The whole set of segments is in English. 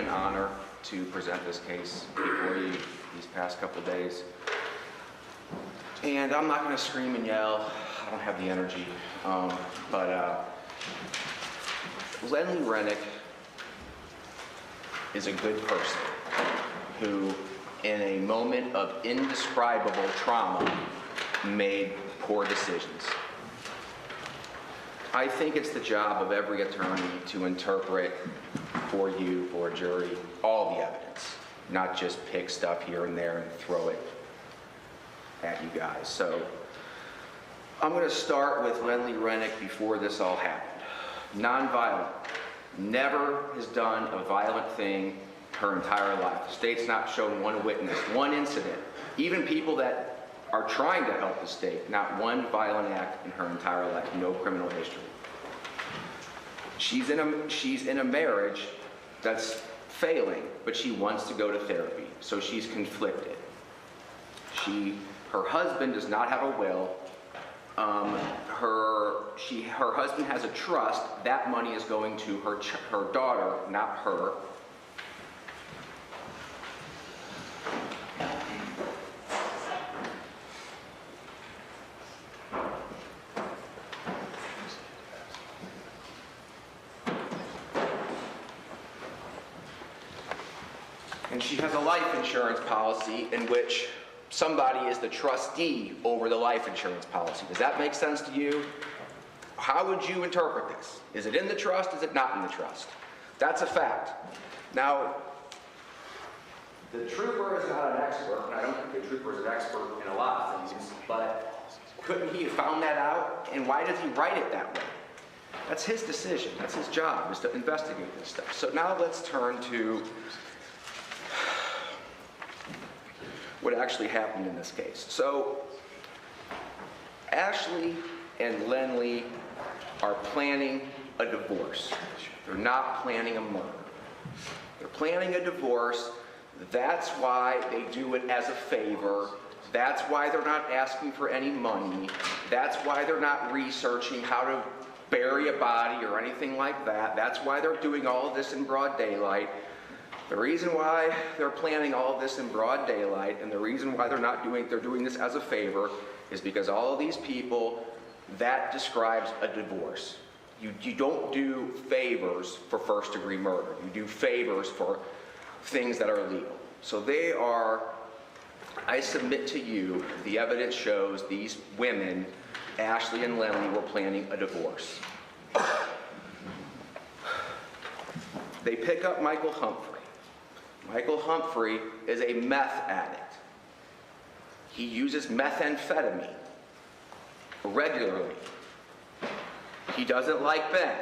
an honor to present this case before you these past couple days. And I'm not going to scream and yell. I don't have the energy. But Lynlee Renick is a good person who, in a moment of indescribable trauma, made poor decisions. I think it's the job of every attorney to interpret for you, for a jury, all the evidence, not just pick stuff here and there and throw it at you guys. So I'm going to start with Lynlee Renick before this all happened. Nonviolent. Never has done a violent thing her entire life. The state's not shown one witness, one incident. Even people that are trying to help the state, not one violent act in her entire life, no criminal history. She's in a marriage that's failing, but she wants to go to therapy, so she's conflicted. Her husband does not have a will. Her husband has a trust. That money is going to her daughter, not her. And she has a life insurance policy in which somebody is the trustee over the life insurance policy. Does that make sense to you? How would you interpret this? Is it in the trust? Is it not in the trust? That's a fact. Now, the trooper is not an expert, and I don't think the trooper is an expert in a lot of things, but couldn't he have found that out? And why does he write it that way? That's his decision. That's his job, is to investigate this stuff. So now let's turn to what actually happened in this case. So Ashley and Lynlee are planning a divorce. They're not planning a murder. They're planning a divorce. That's why they do it as a favor. That's why they're not asking for any money. That's why they're not researching how to bury a body or anything like that. That's why they're doing all of this in broad daylight. The reason why they're planning all of this in broad daylight, and the reason why they're doing this as a favor, is because all of these people, that describes a divorce. You don't do favors for first-degree murder. You do favors for things that are legal. So they are, I submit to you, the evidence shows these women, Ashley and Lynlee, were planning a divorce. They pick up Michael Humphrey. Michael Humphrey is a meth addict. He uses methamphetamine regularly. He doesn't like Ben.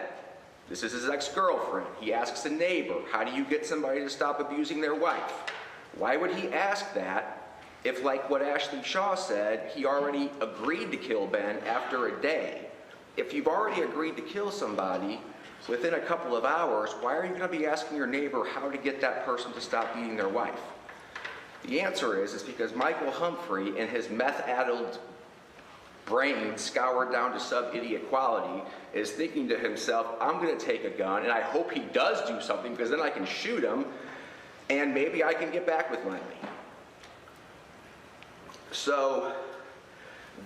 This is his ex-girlfriend. He asks a neighbor, how do you get somebody to stop abusing their wife? Why would he ask that if, like what Ashley Shaw said, he already agreed to kill Ben after a day? If you've already agreed to kill somebody within a couple of hours, why are you going to be asking your neighbor how to get that person to stop beating their wife? The answer is because Michael Humphrey, in his meth-addled brain scoured down to sub-idiot quality, is thinking to himself, I'm going to take a gun, and I hope he does do something, because then I can shoot him, and maybe I can get back with Lynlee. So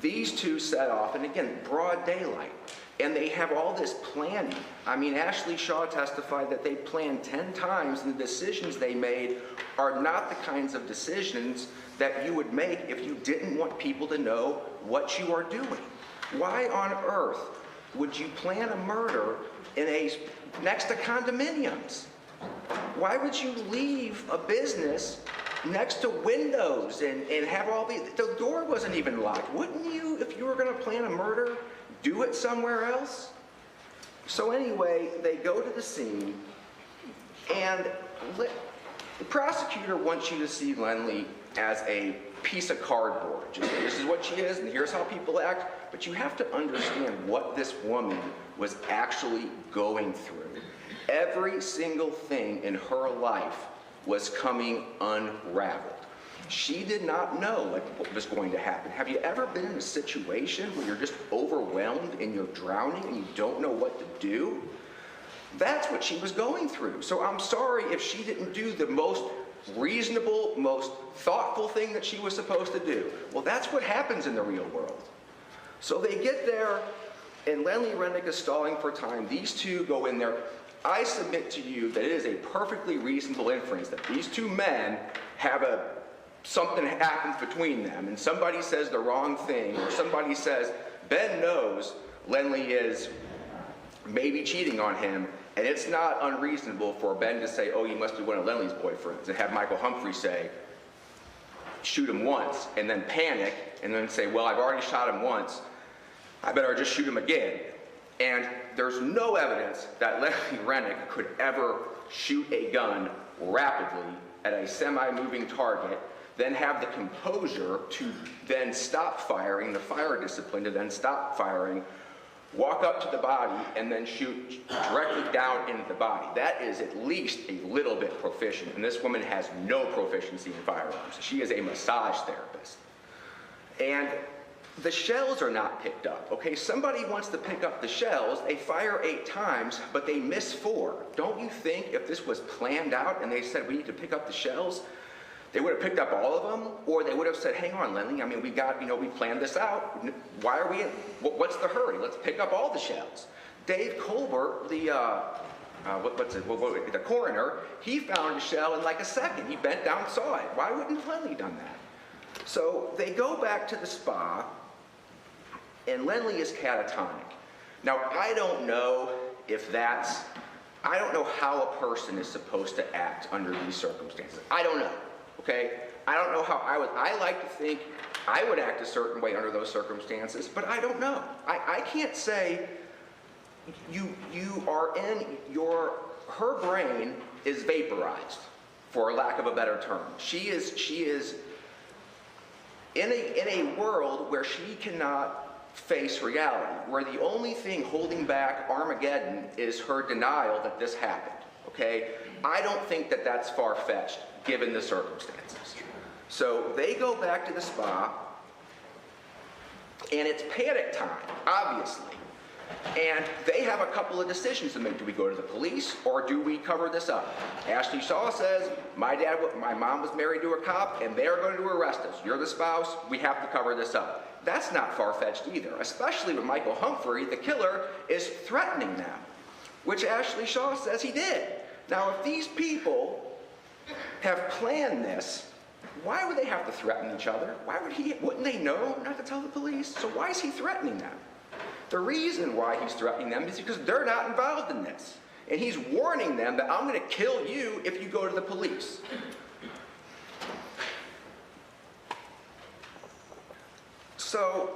these two set off, and again, broad daylight. And they have all this planning. I mean, Ashley Shaw testified that they planned 10 times, and the decisions they made are not the kinds of decisions that you would make if you didn't want people to know what you are doing. Why on earth would you plan a murder next to condominiums? Why would you leave a business next to windows and have all the door wasn't even locked? Wouldn't you, if you were going to plan a murder, do it somewhere else? So anyway, they go to the scene, and the prosecutor wants you to see Lynlee as a piece of cardboard. Just, this is what she is, and here's how people act. But you have to understand what this woman was actually going through. Every single thing in her life was coming unraveled. She did not know what was going to happen. Have you ever been in a situation where you're just overwhelmed and you're drowning and you don't know what to do? That's what she was going through. So I'm sorry if she didn't do the most reasonable, most thoughtful thing that she was supposed to do. Well, that's what happens in the real world. So they get there, and Lynlee Renick is stalling for time. These two go in there. I submit to you that it is a perfectly reasonable inference that these two men have something happens between them, and somebody says the wrong thing, or somebody says, Ben knows Lynlee is maybe cheating on him, and it's not unreasonable for Ben to say, oh, you must be one of Lynlee's boyfriends, and have Michael Humphrey say, shoot him once, and then panic, and then say, well, I've already shot him once, I better just shoot him again. And there's no evidence that Lynlee Renick could ever shoot a gun rapidly at a semi-moving target, then have the composure to then stop firing, the fire discipline to then stop firing, walk up to the body, and then shoot directly down into the body. That is at least a little bit proficient, and this woman has no proficiency in firearms. She is a massage therapist. And the shells are not picked up, okay? Somebody wants to pick up the shells, they fire 8 times, but they miss 4. Don't you think if this was planned out and they said we need to pick up the shells, they would have picked up all of them, or they would have said, hang on, Lynlee, I mean, we planned this out. Why are we, what's the hurry? Let's pick up all the shells. Dave Colbert, the coroner, he found a shell in like a second. He bent down and saw it. Why wouldn't Lynlee done that? So they go back to the spa, and Lynlee is catatonic. Now, I don't know how a person is supposed to act under these circumstances. I don't know. Okay, I don't know how I like to think I would act a certain way under those circumstances, but I don't know. I can't say you are in her brain is vaporized, for lack of a better term. She is in a world where she cannot face reality, where the only thing holding back Armageddon is her denial that this happened. Okay, I don't think that that's far-fetched, given the circumstances. So they go back to the spa, and it's panic time, obviously. And they have a couple of decisions to make. Do we go to the police, or do we cover this up? Ashley Shaw says, my mom was married to a cop, and they're going to arrest us. You're the spouse, we have to cover this up. That's not far-fetched either, especially when Michael Humphrey, the killer, is threatening them, which Ashley Shaw says he did. Now, if these people have planned this, why would they have to threaten each other? Wouldn't they know not to tell the police? So why is he threatening them? The reason why he's threatening them is because they're not involved in this. And he's warning them that I'm going to kill you if you go to the police. So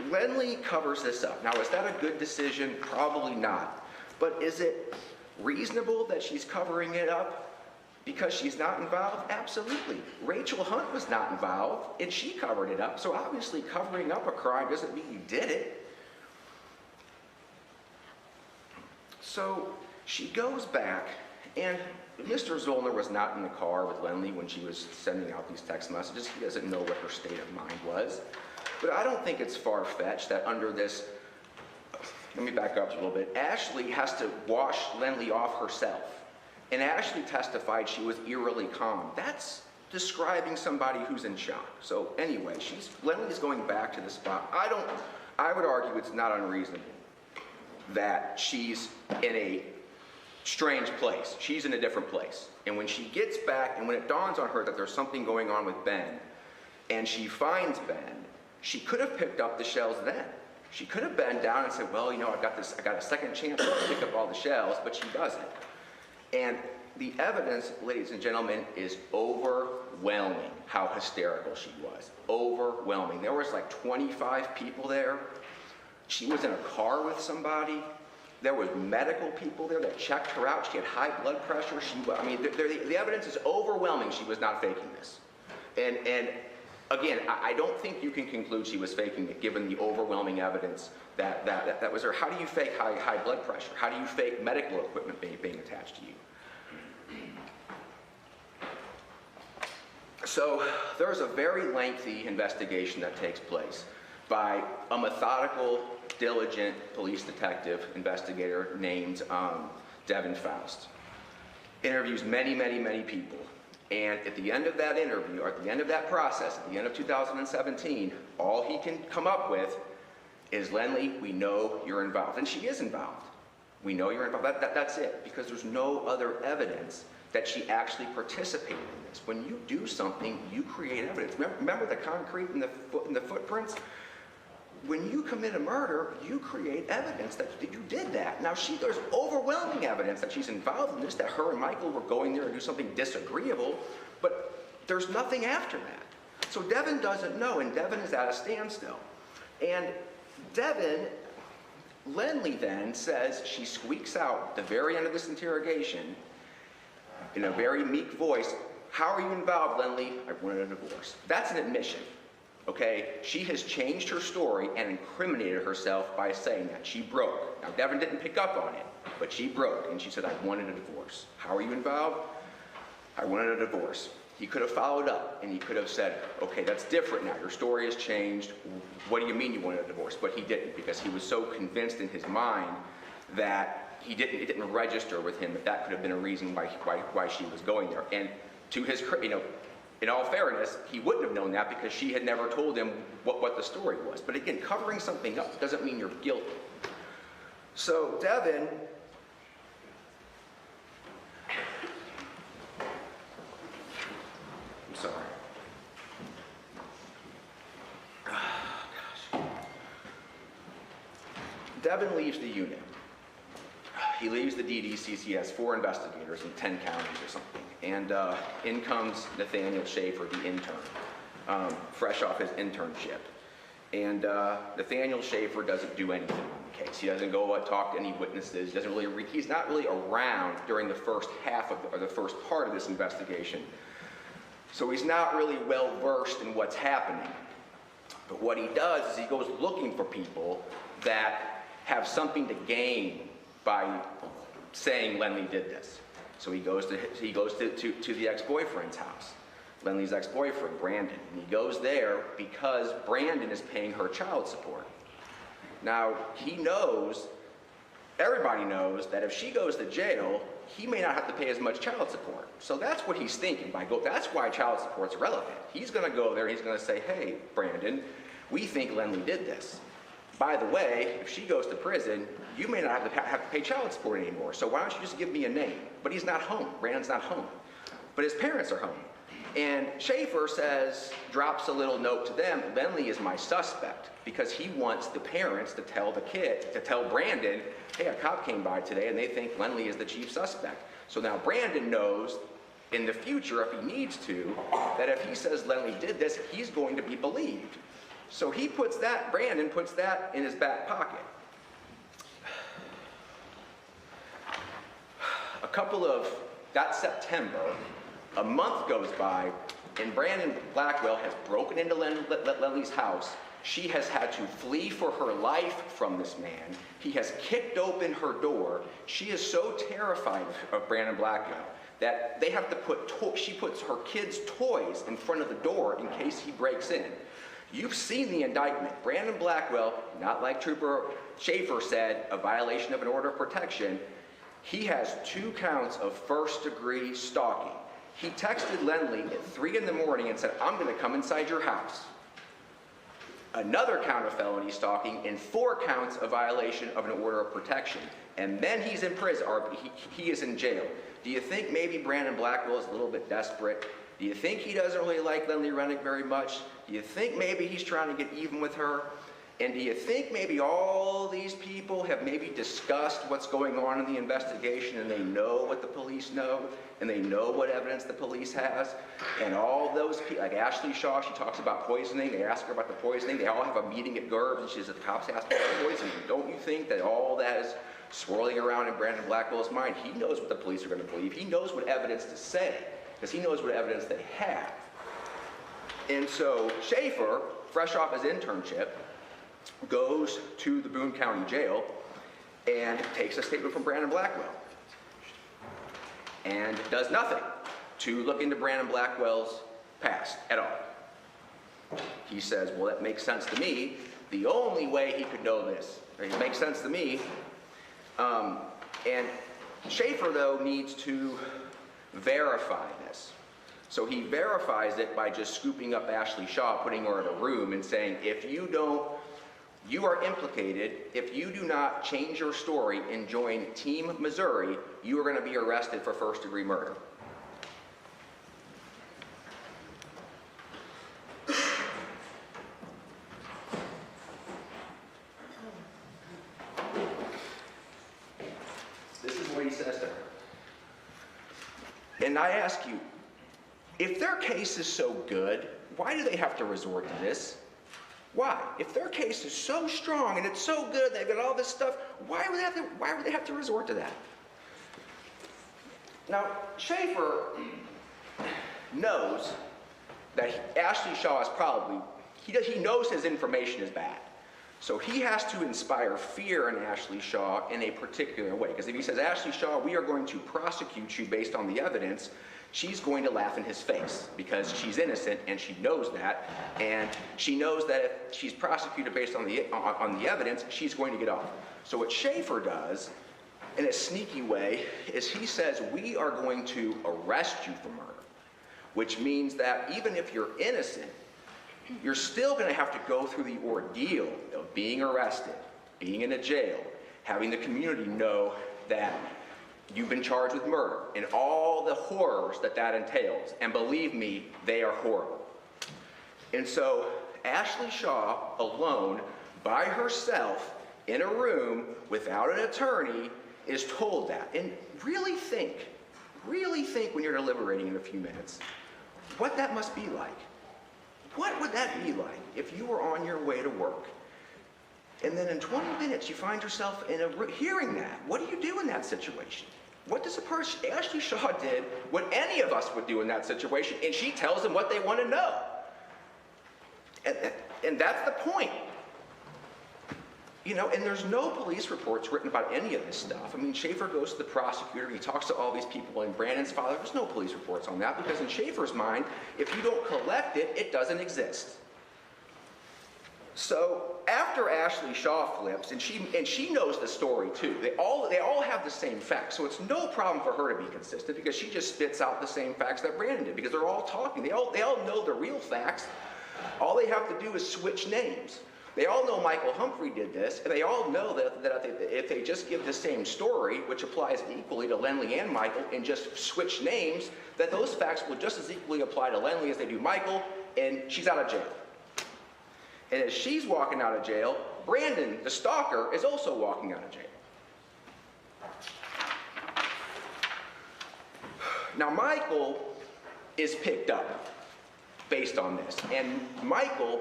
Lynlee covers this up. Now, is that a good decision? Probably not. But is it reasonable that she's covering it up because she's not involved? Absolutely. Rachel Hunt was not involved, and she covered it up. So obviously covering up a crime doesn't mean you did it. So she goes back, and Mr. Zollner was not in the car with Lynlee when she was sending out these text messages. He doesn't know what her state of mind was. But I don't think it's far-fetched that under this, let me back up a little bit. Ashley has to wash Lynlee off herself. And Ashley testified she was eerily calm. That's describing somebody who's in shock. So anyway, Lynlee's going back to the spot. I would argue it's not unreasonable that she's in a strange place. She's in a different place. And when she gets back, and when it dawns on her that there's something going on with Ben, and she finds Ben, she could have picked up the shells then. She could have bent down and said, well, I got a second chance to pick up all the shells, but she doesn't. And the evidence, ladies and gentlemen, is overwhelming how hysterical she was. Overwhelming. There was like 25 people there. She was in a car with somebody. There was medical people there that checked her out. She had high blood pressure. The evidence is overwhelming she was not faking this. And again, I don't think you can conclude she was faking it given the overwhelming evidence that was her. How do you fake high blood pressure? How do you fake medical equipment being attached to you? So there's a very lengthy investigation that takes place by a methodical diligent police detective investigator named Devin Faust. Interviews many, many, many people. And at the end of that interview, or at the end of that process, at the end of 2017, all he can come up with is, Lynlee, we know you're involved. And she is involved. We know you're involved. That's it, because there's no other evidence that she actually participated in this. When you do something, you create evidence. Remember the concrete and the footprints? When you commit a murder, you create evidence that you did that. Now, there's overwhelming evidence that she's involved in this, that her and Michael were going there to do something disagreeable, but there's nothing after that. So Devin doesn't know, and Devin is at a standstill. And Lynlee then says, she squeaks out at the very end of this interrogation, in a very meek voice, "How are you involved, Lynlee? I wanted a divorce." That's an admission. Okay, she has changed her story and incriminated herself by saying that she broke. Now, Devin didn't pick up on it, but she broke, and she said, "I wanted a divorce." How are you involved? I wanted a divorce. He could have followed up, and he could have said, "Okay, that's different now. Your story has changed. What do you mean you wanted a divorce?" But he didn't, because he was so convinced in his mind that it didn't register with him that could have been a reason why she was going there. And to his, in all fairness, he wouldn't have known that because she had never told him what the story was. But again, covering something up doesn't mean you're guilty. So Devin, I'm sorry. Devin leaves the unit. He leaves the DDCC. He has 4 investigators in 10 counties or something. And in comes Nathaniel Schaefer, the intern, fresh off his internship. And Nathaniel Schaefer doesn't do anything on the case. He doesn't go talk to any witnesses. He's not really around during the first half or the first part of this investigation. So he's not really well versed in what's happening. But what he does is he goes looking for people that have something to gain by saying Lynlee did this. So he goes to the ex-boyfriend's house, Lynlee's ex-boyfriend, Brandon. And he goes there because Brandon is paying her child support. Now, everybody knows that if she goes to jail, he may not have to pay as much child support. So that's what he's thinking. That's why child support's relevant. He's going to go there, he's going to say, "Hey, Brandon, we think Lynlee did this. By the way, if she goes to prison, you may not have to pay child support anymore. So why don't you just give me a name?" But he's not home. Brandon's not home. But his parents are home. And Schaefer drops a little note to them, "Lynlee is my suspect," because he wants the parents to tell Brandon, "Hey, a cop came by today and they think Lynlee is the chief suspect." So now Brandon knows in the future, if he needs to, that if he says Lynlee did this, he's going to be believed. So Brandon puts that in his back pocket. That September, a month goes by, and Brandon Blackwell has broken into Lynlee's house. She has had to flee for her life from this man. He has kicked open her door. She is so terrified of Brandon Blackwell that she puts her kids' toys in front of the door in case he breaks in. You've seen the indictment. Brandon Blackwell, not like Trooper Schaefer said, a violation of an order of protection. He has 2 counts of first-degree stalking. He texted Lynlee at 3 in the morning and said, "I'm going to come inside your house." Another count of felony stalking and 4 counts of violation of an order of protection. And then he's in prison, or he is in jail. Do you think maybe Brandon Blackwell is a little bit desperate? Do you think he doesn't really like Lynlee Renick very much? Do you think maybe he's trying to get even with her? And do you think maybe all these people have maybe discussed what's going on in the investigation, and they know what the police know, and they know what evidence the police has? And all those people, like Ashley Shaw, she talks about poisoning. They ask her about the poisoning. They all have a meeting at GERB, and she says, "The cops asked about the poisoning." Don't you think that all that is swirling around in Brandon Blackwell's mind? He knows what the police are going to believe. He knows what evidence to say, because he knows what evidence they have. And so Schaefer, fresh off his internship, goes to the Boone County Jail and takes a statement from Brandon Blackwell and does nothing to look into Brandon Blackwell's past at all. He says, "Well, that makes sense to me. The only way he could know this, it makes sense to me, and Schaefer, though, needs to verify this. So he verifies it by just scooping up Ashley Shaw, putting her in a room and saying, if you are implicated. If you do not change your story and join Team Missouri, you are going to be arrested for first-degree murder. This is what he says to her. And I ask you, if their case is so good, why do they have to resort to this? Why? If their case is so strong and it's so good, they've got all this stuff, why would they have to resort to that? Now, Schaefer knows that Ashley Shaw is probably, he knows his information is bad. So he has to inspire fear in Ashley Shaw in a particular way. Because if he says, Ashley Shaw, we are going to prosecute you based on the evidence, she's going to laugh in his face because she's innocent and she knows that. And she knows that if she's prosecuted based on the evidence, she's going to get off. So what Schaefer does, in a sneaky way, is he says, we are going to arrest you for murder. Which means that even if you're innocent, you're still going to have to go through the ordeal of being arrested, being in a jail, having the community know that you've been charged with murder, and all the horrors that that entails. And believe me, they are horrible. And so Ashley Shaw, alone, by herself, in a room, without an attorney, is told that. And really think when you're deliberating in a few minutes, what that must be like. What would that be like if you were on your way to work, and then in 20 minutes you find yourself in hearing that? What do you do in that situation? What does a person, Ashley Shaw did what any of us would do in that situation, and she tells them what they want to know. And that's the point. You know, and there's no police reports written about any of this stuff. I mean, Schaefer goes to the prosecutor, he talks to all these people, and Brandon's father, there's no police reports on that, because in Schaefer's mind, if you don't collect it, it doesn't exist. So after Ashley Shaw flips, and she knows the story too, they all have the same facts, so it's no problem for her to be consistent, because she just spits out the same facts that Brandon did, because they're all talking. They all know the real facts. All they have to do is switch names. They all know Michael Humphrey did this, and they all know that if they just give the same story, which applies equally to Lynlee and Michael, and just switch names, that those facts will just as equally apply to Lynlee as they do Michael, and she's out of jail. And as she's walking out of jail, Brandon, the stalker, is also walking out of jail. Now, Michael is picked up based on this, and Michael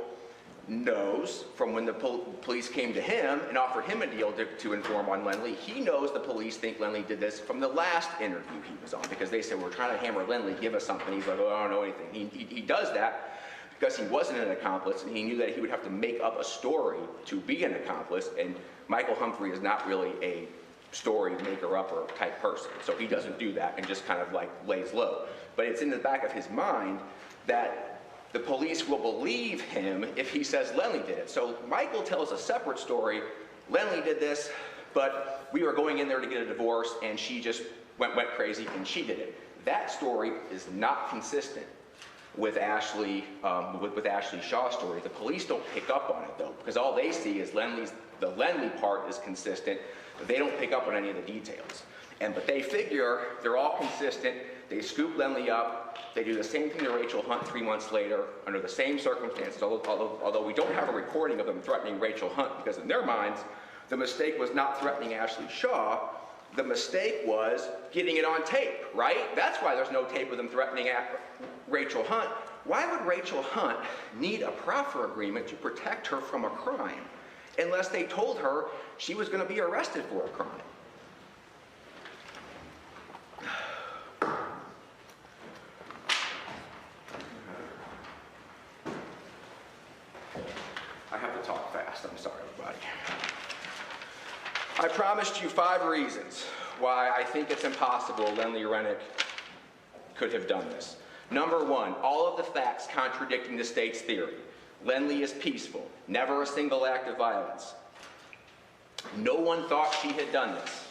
knows from when the police came to him and offered him a deal to inform on Lynlee, he knows the police think Lynlee did this from the last interview he was on, because they said, we're trying to hammer Lynlee, give us something. He's like, oh, I don't know anything. He does that because he wasn't an accomplice, and he knew that he would have to make up a story to be an accomplice, and Michael Humphrey is not really a story maker-upper type person, so he doesn't do that and just kind of like lays low. But it's in the back of his mind that the police will believe him if he says Lynlee did it. So Michael tells a separate story. Lynlee did this, but we were going in there to get a divorce, and she just went crazy, and she did it. That story is not consistent with Ashley Shaw's story. The police don't pick up on it, though, because all they see is the Lynlee part is consistent. They don't pick up on any of the details. But they figure they're all consistent. They scoop Lynlee up. They do the same thing to Rachel Hunt 3 months later under the same circumstances, although we don't have a recording of them threatening Rachel Hunt, because in their minds, the mistake was not threatening Ashley Shaw. The mistake was getting it on tape, right? That's why there's no tape of them threatening Rachel Hunt. Why would Rachel Hunt need a proffer agreement to protect her from a crime unless they told her she was going to be arrested for a crime? I have to talk fast. I'm sorry, everybody. I promised you 5 reasons why I think it's impossible Lynlee Renick could have done this. Number 1, all of the facts contradicting the state's theory. Lynlee is peaceful, never a single act of violence. No one thought she had done this.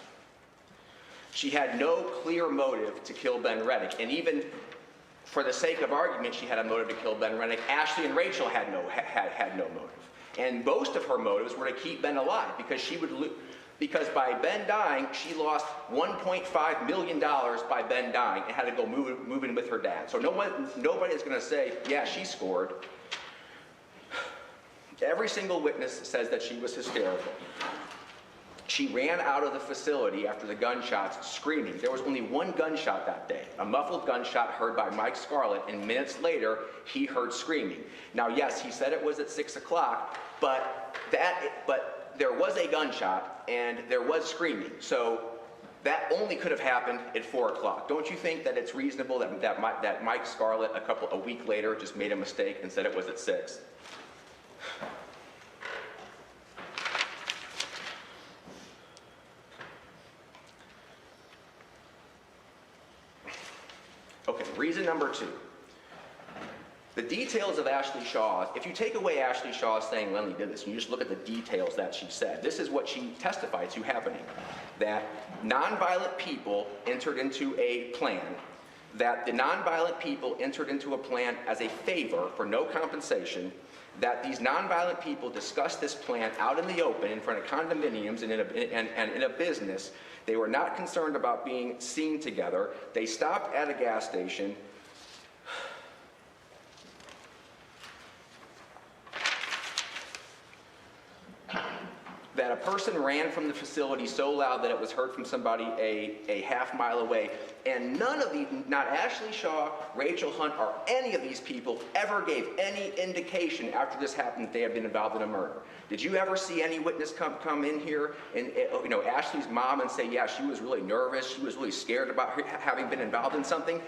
She had no clear motive to kill Ben Renick, and even for the sake of argument, she had a motive to kill Ben Renick. Ashley and Rachel had no motive. And most of her motives were to keep Ben alive, because by Ben dying, she lost $1.5 million by Ben dying and had to go move in with her dad. So nobody's going to say, yeah, she scored. Every single witness says that she was hysterical. She ran out of the facility after the gunshots, screaming. There was only one gunshot that day, a muffled gunshot heard by Mike Scarlett, and minutes later, he heard screaming. Now, yes, he said it was at 6 o'clock, but there was a gunshot, and there was screaming. So that only could have happened at 4 o'clock. Don't you think that it's reasonable that Mike Scarlett, a week later, just made a mistake and said it was at 6? Okay, reason number 2. The details of Ashley Shaw, if you take away Ashley Shaw saying Lynlee did this, and you just look at the details that she said, this is what she testified to happening. That nonviolent people entered into a plan, that the nonviolent people entered into a plan as a favor for no compensation, that these nonviolent people discussed this plan out in the open in front of condominiums and in a business. They were not concerned about being seen together. They stopped at a gas station. That a person ran from the facility so loud that it was heard from somebody a half mile away. And none of these, not Ashley Shaw, Rachel Hunt, or any of these people ever gave any indication after this happened that they had been involved in a murder. Did you ever see any witness come in here and, Ashley's mom and say, yeah, she was really nervous, she was really scared about her having been involved in something?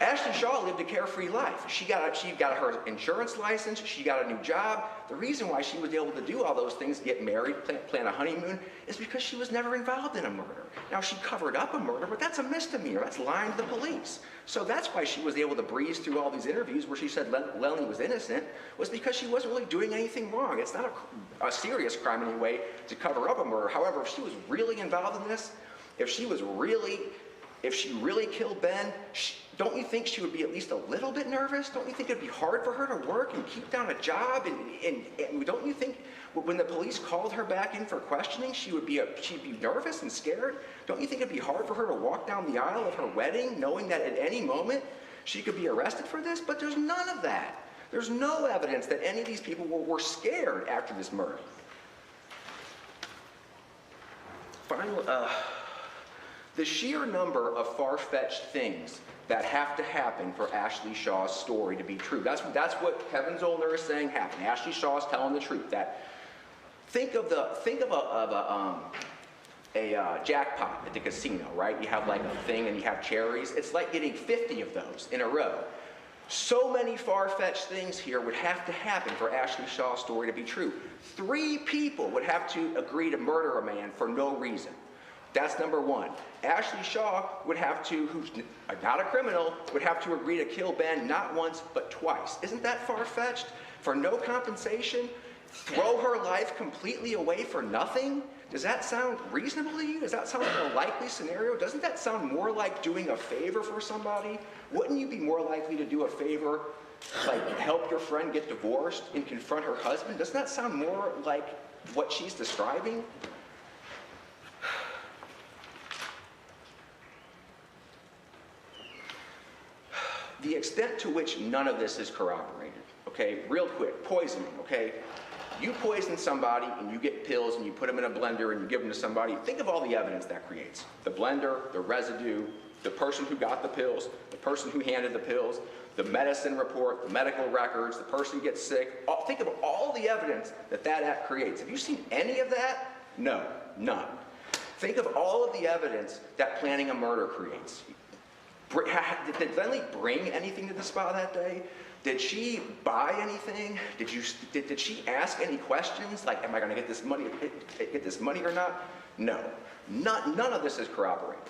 Ashley Shaw lived a carefree life. She got her insurance license, she got a new job. The reason why she was able to do all those things, get married, plan a honeymoon, is because she was never involved in a murder. Now, she covered up a murder, but that's a misdemeanor. That's lying to the police. So that's why she was able to breeze through all these interviews where she said Lynlee was innocent, was because she wasn't really doing anything wrong. It's not a serious crime anyway to cover up a murder. However, if she was really involved in this, if she really killed Ben, don't you think she would be at least a little bit nervous? Don't you think it'd be hard for her to work and keep down a job? And don't you think when the police called her back in for questioning, she'd be nervous and scared? Don't you think it'd be hard for her to walk down the aisle of her wedding knowing that at any moment she could be arrested for this? But there's none of that. There's no evidence that any of these people were scared after this murder. Finally, the sheer number of far-fetched things that have to happen for Ashley Shaw's story to be true. That's what Kevin Zollner is saying happened. Ashley Shaw is telling the truth. That think of a jackpot at the casino, right? You have like a thing and you have cherries. It's like getting 50 of those in a row. So many far-fetched things here would have to happen for Ashley Shaw's story to be true. 3 people would have to agree to murder a man for no reason. That's number 1. Ashley Shaw would have to, who's not a criminal, would have to agree to kill Ben not once but twice. Isn't that far-fetched? For no compensation? Throw her life completely away for nothing? Does that sound reasonable to you? Does that sound like a likely scenario? Doesn't that sound more like doing a favor for somebody? Wouldn't you be more likely to do a favor, like help your friend get divorced and confront her husband? Doesn't that sound more like what she's describing? The extent to which none of this is corroborated, okay, real quick, poisoning, okay? You poison somebody and you get pills and you put them in a blender and you give them to somebody. Think of all the evidence that creates. The blender, the residue, the person who got the pills, the person who handed the pills, the medicine report, the medical records, the person gets sick. Think of all the evidence that act creates. Have you seen any of that? No, none. Think of all of the evidence that planning a murder creates. Did Lynlee bring anything to the spa that day? Did she buy anything? Did she ask any questions like, am I going to get this money or not? No, none of this is corroborated.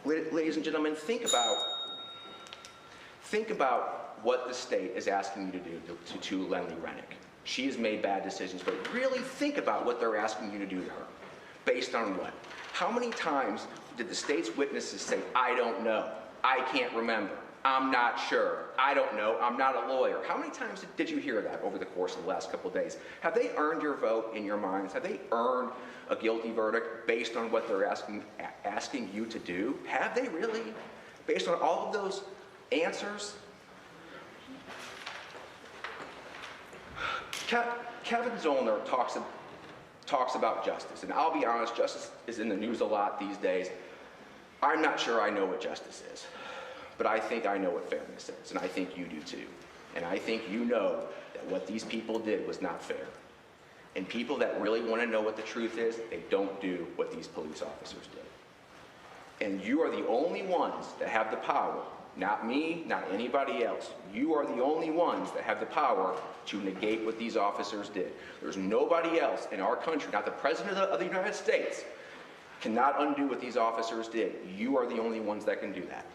Ladies and gentlemen, think about what the state is asking you to do to Lynlee Renick. She has made bad decisions, but really think about what they're asking you to do to her. Based on what? How many times did the state's witnesses say, I don't know, I can't remember, I'm not sure, I don't know, I'm not a lawyer? How many times did you hear that over the course of the last couple of days? Have they earned your vote in your minds? Have they earned a guilty verdict based on what they're asking you to do? Have they really? Based on all of those answers? Kevin Zollner talks about justice, and I'll be honest, justice is in the news a lot these days. I'm not sure I know what justice is, but I think I know what fairness is, and I think you do too. And I think you know that what these people did was not fair. And people that really want to know what the truth is, they don't do what these police officers did. And you are the only ones that have the power, not me, not anybody else. You are the only ones that have the power to negate what these officers did. There's nobody else in our country, not the President of the United States, cannot undo what these officers did. You are the only ones that can do that.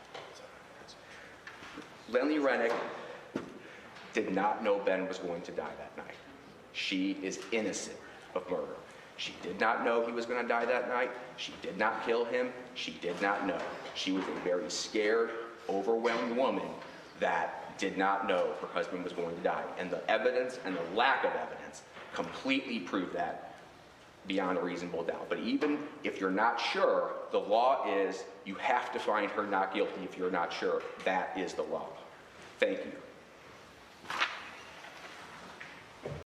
Lynlee Renick did not know Ben was going to die that night. She is innocent of murder. She did not know he was going to die that night. She did not kill him. She did not know. She was a very scared, overwhelmed woman that did not know her husband was going to die. And the evidence and the lack of evidence completely proved that beyond a reasonable doubt. But even if you're not sure, the law is you have to find her not guilty if you're not sure. That is the law. Thank you.